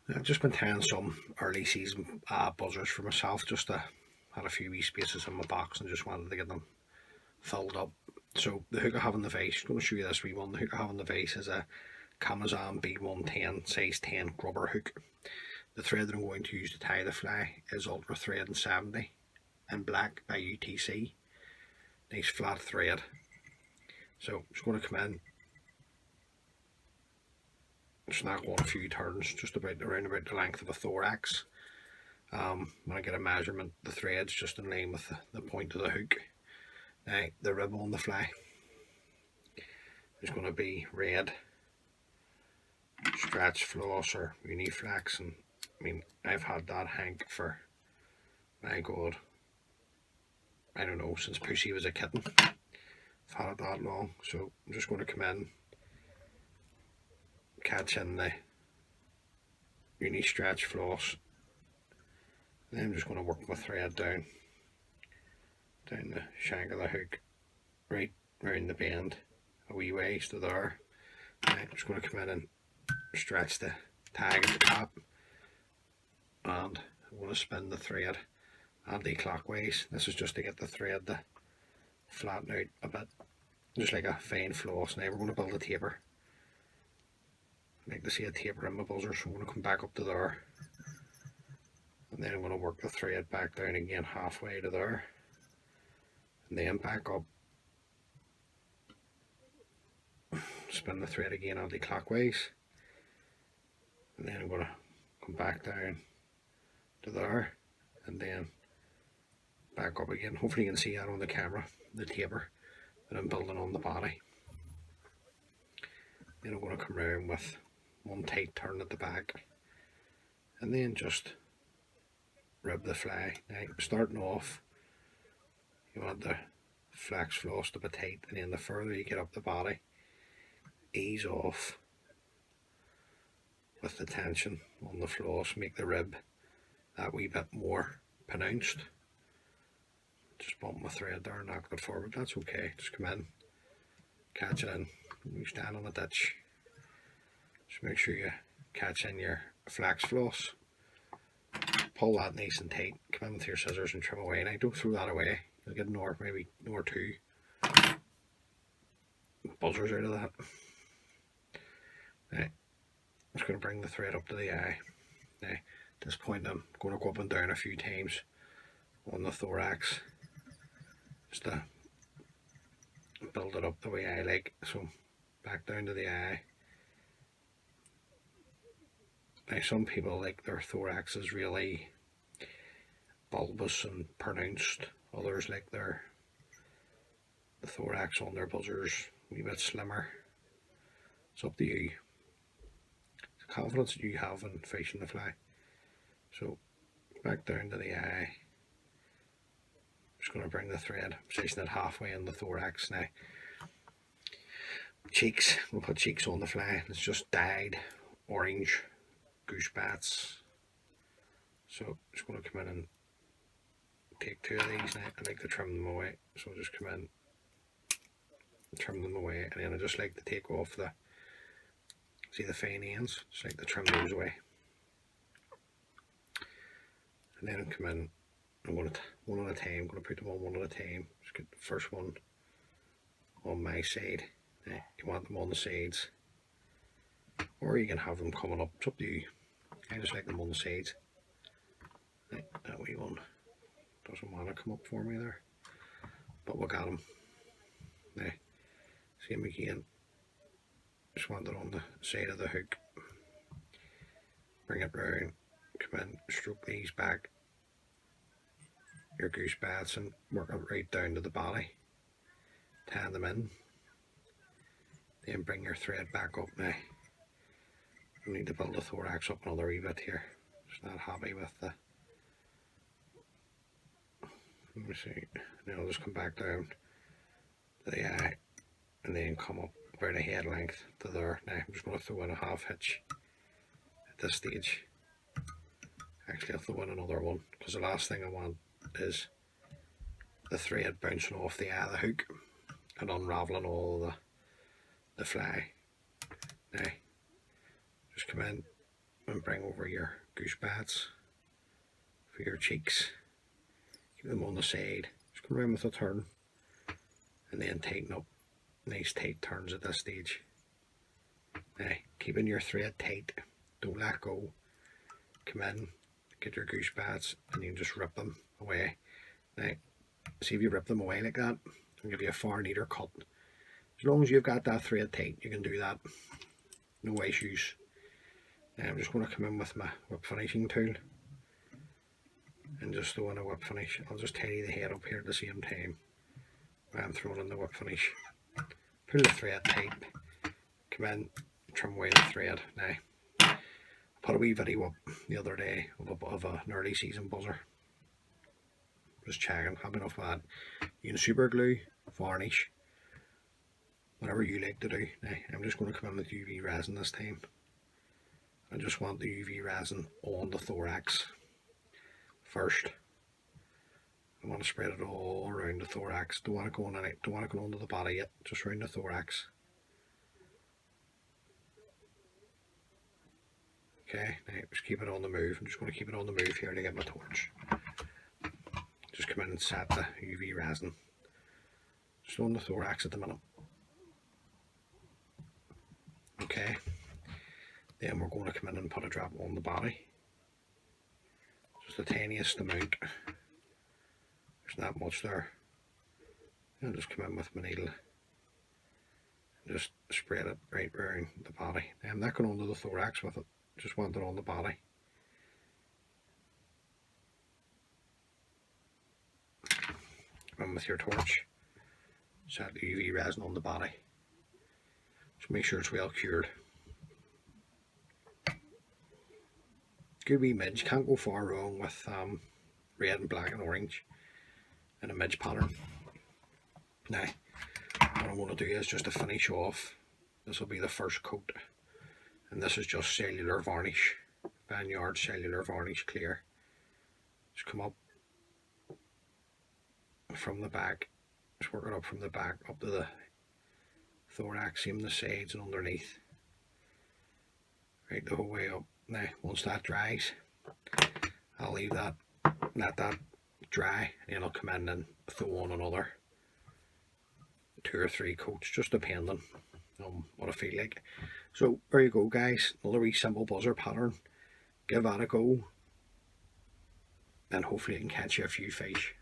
I've just been tying some early season buzzers for myself. Just had a few wee spaces in my box and just wanted to get them filled up. So the hook I have in the vase, I'm going to show you this wee one. The hook I have in the vase is a Common B110 size 10 grubber hook. The thread that I'm going to use to tie the fly is Ultra Thread and 70 in black by UTC. Nice flat thread. So I'm just going to come in, snag on a few turns, just around about the length of a thorax. When I get a measurement, the thread's just in line with the point of the hook. Now the rib on the fly is going to be red stretch floss or Uniflex, and I mean I've had that hank for, my god, I don't know, since Pussy was a kitten. I've had it that long, so I'm just going to come in, catch in the uni stretch floss, and then I'm just going to work my thread down the shank of the hook, right round the bend, a wee ways to there. And I'm just going to come in and stretch the tag at the top, and I'm going to spin the thread anti-clockwise. This is just to get the thread to flatten out a bit, just like a fine floss. Now we're going to build a taper. I like to see a taper in my buzzer, so I'm going to come back up to there, and then I'm going to work the thread back down again halfway to there, and then back up, spin the thread again anti-clockwise, and then I'm going to come back down to there, and then back up again. Hopefully you can see that on the camera, the taper that I'm building on the body. Then I'm going to come around with one tight turn at the back, and then just rib the fly. Now starting off, you want the flex floss to be tight, and then the further you get up the body, ease off with the tension on the floss, make the rib that wee bit more pronounced. Just bump my thread there and knock it forward, that's okay. Just come in, catch it in, you stand on the ditch, just make sure you catch in your flex floss, pull that nice and tight, come in with your scissors and trim away. Now don't throw that away, you'll get maybe two buzzers out of that. Now, I'm just going to bring the thread up to the eye. Now, at this point I'm going to go up and down a few times on the thorax, just to build it up the way I like. So back down to the eye. Now some people like their thoraxes really bulbous and pronounced, others like the thorax on their buzzers a wee bit slimmer. It's up to you. It's the confidence that you have in fishing the fly. So back down to the eye. Just going to bring the thread, position it halfway in the thorax. Now cheeks, we'll put cheeks on the fly. It's just dyed orange goose bats. So just going to come in and take two of these. Now I like to trim them away, so I'll just come in, trim them away, and then I just like to take off the, see the fine ends, just like to trim those away. And then I come in, I'm going to, one at a time, I'm going to put them on one at a time. Just get the first one on my side. Now, you want them on the sides, or you can have them coming up, it's up to you. I just like them on the sides. Now, that wee one doesn't want to come up for me there, but we'll get them. Now, same again, just want it on the side of the hook. Bring it round, come in, stroke these back, your goose bats, and work it right down to the body, tie them in, then bring your thread back up. Now you need to build the thorax up another wee bit here, just not happy with the, let me see, now I'll just come back down to the eye and then come up about a head length to there. Now I'm just going to throw in a half hitch at this stage. Actually I'll throw in another one, because the last thing I want is the thread bouncing off the eye of the hook and unravelling all the fly. Now just come in, and bring over your goose bats for your cheeks. Keep them on the side. Just come around with a turn and then tighten up. Nice tight turns at this stage. Now, keeping your thread tight, don't let go. Come in, get your goose bats, and you can just rip them away. Now, see if you rip them away like that, it'll give you a far neater cut. As long as you've got that thread tight, you can do that. No issues. Now, I'm just going to come in with my whip finishing tool and just throw in a whip finish. I'll just tidy the head up here at the same time while I'm throwing in the whip finish. Pull the thread tight, come in, trim away the thread. Now, I put a wee video up the other day of an early season buzzer. Just checking, have enough of that. You can super glue, varnish, whatever you like to do. Now, I'm just going to come in with UV resin this time. I just want the UV resin on the thorax first. I want to spread it all around the thorax. Don't want to go on it. Don't want to go onto the body yet. Just around the thorax. Okay, now just keep it on the move. I'm just going to keep it on the move here to get my torch. Just come in and set the UV resin just on the thorax at the minute. Okay, then we're going to come in and put a drop on the body. Just the tiniest amount. There's not much there. I'll just come in with my needle and just spread it right around the body. Now, I'm not going onto the thorax with it, just want it on the body. Come in with your torch, set the UV resin on the body. Just make sure it's well cured. Good wee midge, can't go far wrong with red and black and orange in a midge pattern. Now, what I'm going to do is just to finish off, this will be the first coat, and this is just cellular varnish, Vineyard cellular varnish clear. Just come up from the back, just work it up from the back up to the thorax, same the sides and underneath, right the whole way up. Now, once that dries, I'll leave that, let that dry, and I'll come in and throw on another 2 or 3 coats, just depending on what I feel like. So there you go, guys, another wee simple buzzer pattern. Give that a go, and hopefully I can catch you a few fish.